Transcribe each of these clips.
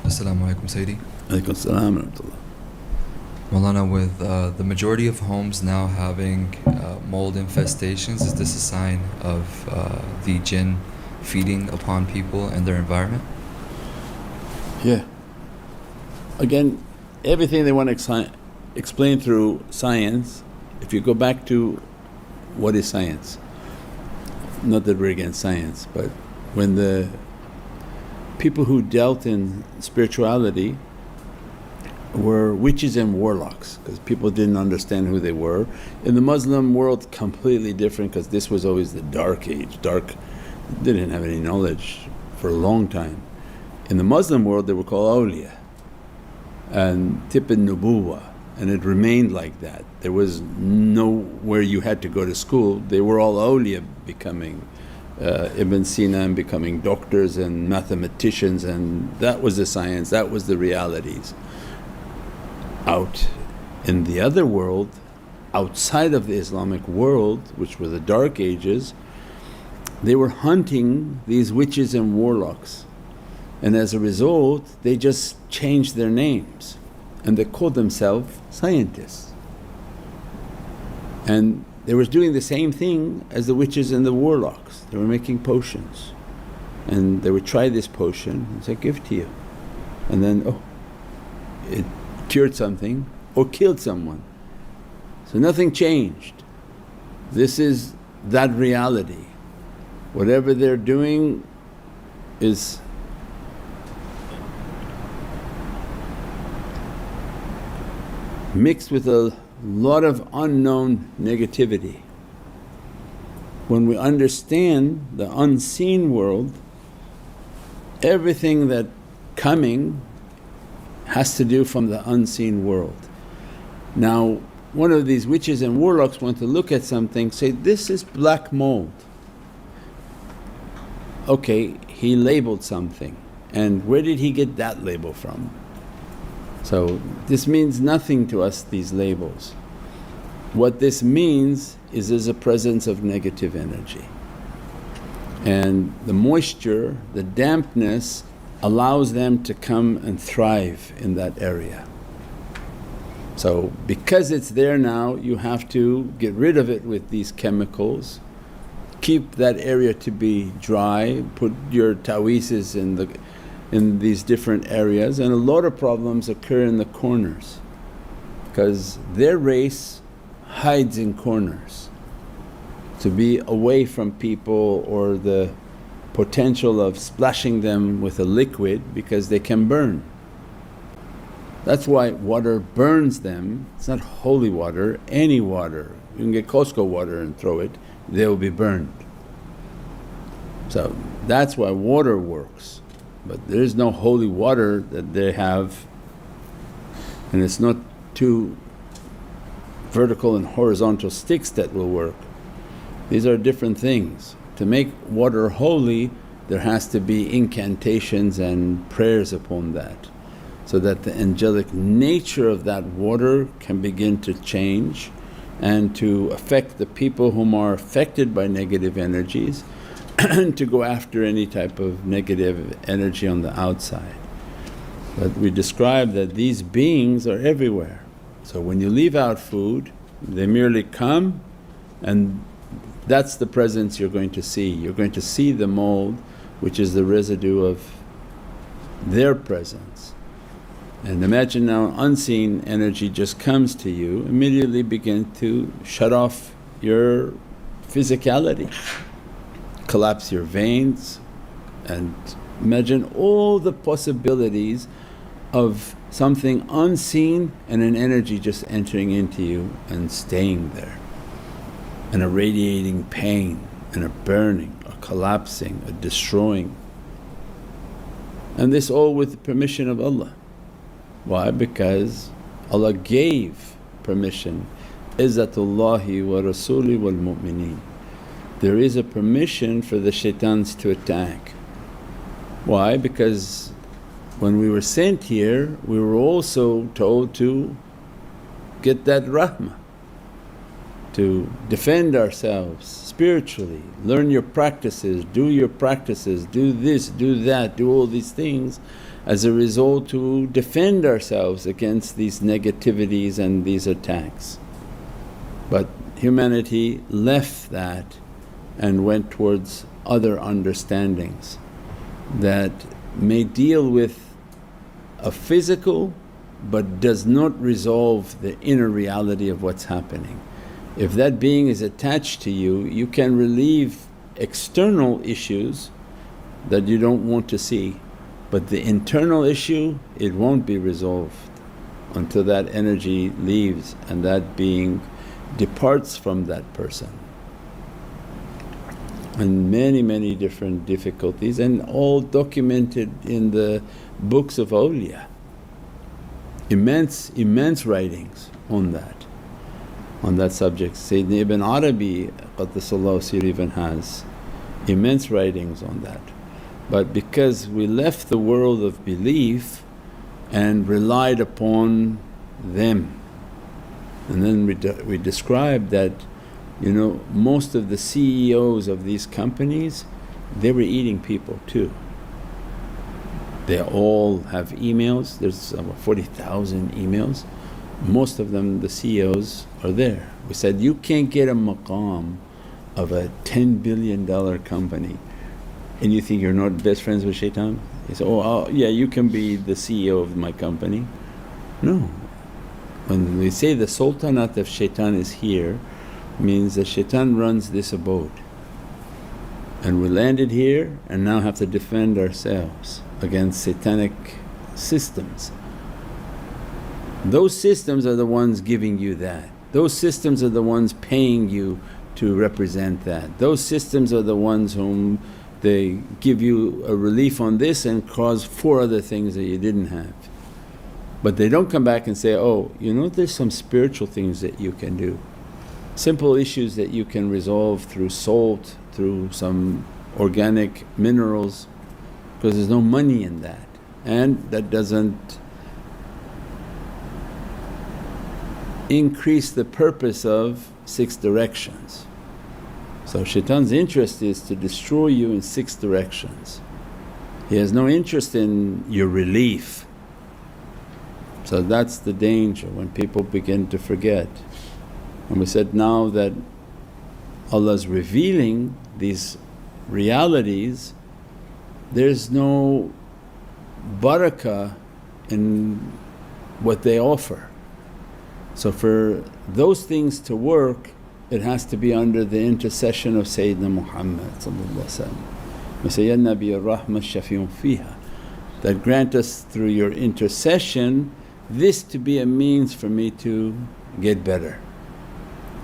Assalamu alaikum, Sayyidi. Alaikum salam wa rahmatullah. Mawlana, with the majority of homes now having mold infestations, is this a sign of the jinn feeding upon people and their environment? Yeah. Again, everything they want to explain through science, if you go back to what is science, not that we're against science, but when the people who dealt in spirituality were witches and warlocks, because people didn't understand who they were. In the Muslim world, completely different, because this was always the dark age, they didn't have any knowledge for a long time. In the Muslim world they were called awliya and tip nubuwa, and it remained like that. There was nowhere you had to go to school, they were all awliya becoming Ibn Sina and becoming doctors and mathematicians, and that was the science, that was the realities. Out in the other world, outside of the Islamic world, which were the dark ages, they were hunting these witches and warlocks, and as a result they just changed their names and they called themselves scientists. And they were doing the same thing as the witches and the warlocks, they were making potions, and they would try this potion and say, give to you, and then it cured something or killed someone. So nothing changed. This is that reality. Whatever they're doing is mixed with a lot of unknown negativity. When we understand the unseen world, everything that coming has to do from the unseen world. Now one of these witches and warlocks want to look at something, say, this is black mold. Okay, he labelled something, and where did he get that label from? So this means nothing to us, these labels. What this means is there's a presence of negative energy, and the moisture, the dampness allows them to come and thrive in that area. So because it's there now, you have to get rid of it with these chemicals, keep that area to be dry, put your taweeses in these different areas, and a lot of problems occur in the corners because their race hides in corners to be away from people or the potential of splashing them with a liquid because they can burn. That's why water burns them. It's not holy water, any water. You can get Costco water and throw it, they will be burned. So that's why water works, but there is no holy water that they have, and it's not two vertical and horizontal sticks that will work. These are different things. To make water holy there has to be incantations and prayers upon that, so that the angelic nature of that water can begin to change and to affect the people whom are affected by negative energies and to go after any type of negative energy on the outside. But we describe that these beings are everywhere. So when you leave out food, they merely come, and that's the presence you're going to see. You're going to see the mold, which is the residue of their presence. And imagine now unseen energy just comes to you, immediately begin to shut off your physicality, collapse your veins, and imagine all the possibilities of something unseen and an energy just entering into you and staying there, and a radiating pain and a burning, a collapsing, a destroying. And this all with the permission of Allah. Why? Because Allah gave permission, izzatullahi wa rasuli wal mu'mineen. There is a permission for the shaitans to attack. Why? Because when we were sent here we were also told to get that rahmah, to defend ourselves spiritually, learn your practices, do this, do that, do all these things, as a result to defend ourselves against these negativities and these attacks. But humanity left that and went towards other understandings that may deal with a physical but does not resolve the inner reality of what's happening. If that being is attached to you, you can relieve external issues that you don't want to see, but the internal issue, it won't be resolved until that energy leaves and that being departs from that person. And many different difficulties, and all documented in the books of awliya. Immense writings on that subject. Sayyidina Ibn Arabi Qaddasallahu Sirr even has immense writings on that. But because we left the world of belief and relied upon them, and then we described that most of the CEOs of these companies, they were eating people too. They all have emails, there's about 40,000 emails. Most of them, the CEOs are there. We said, you can't get a maqam of a $10 billion company and you think you're not best friends with shaitan? He said, oh yeah, you can be the CEO of my company. No. When we say the sultanate of shaitan is here, means that shaitan runs this abode. And we landed here and now have to defend ourselves against satanic systems. Those systems are the ones giving you that. Those systems are the ones paying you to represent that. Those systems are the ones whom they give you a relief on this and cause 4 other things that you didn't have. But they don't come back and say, oh, there's some spiritual things that you can do. Simple issues that you can resolve through salt, through some organic minerals, because there's no money in that, and that doesn't increase the purpose of 6 directions. So shaitan's interest is to destroy you in 6 directions. He has no interest in your relief. So that's the danger when people begin to forget. And we said now that Allah's revealing these realities, there's no barakah in what they offer. So for those things to work, it has to be under the intercession of Sayyidina Muhammad. We say, Ya Nabi ar-Rahmah shafi'un fiha, that grant us through your intercession this to be a means for me to get better.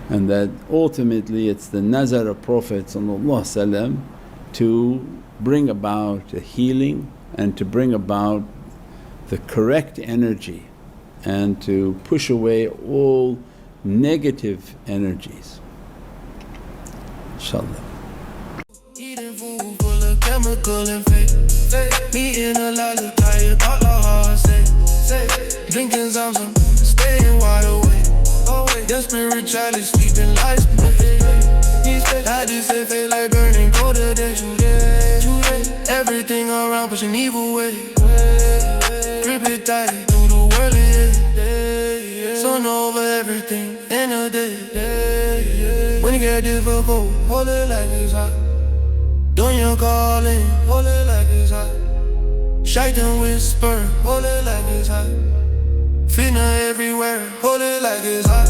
And that ultimately it's the nazar of Prophet to bring about a healing and to bring about the correct energy and to push away all negative energies, inshaAllah. Eating food full of chemical and fake. Meeting a lot of tired, thought hard, say. Drinking something, staying wide awake. Desperate childish sleeping lies. I just say feel like burning cold today. Everything around pushing evil way. Grip it tight through the world it is. Sun over everything in a day. When it get difficult, hold it like it's hot. Doing your calling, hold it like it's hot. Shaitan whisper, hold it like it's hot. Fitna everywhere, hold it like it's hot.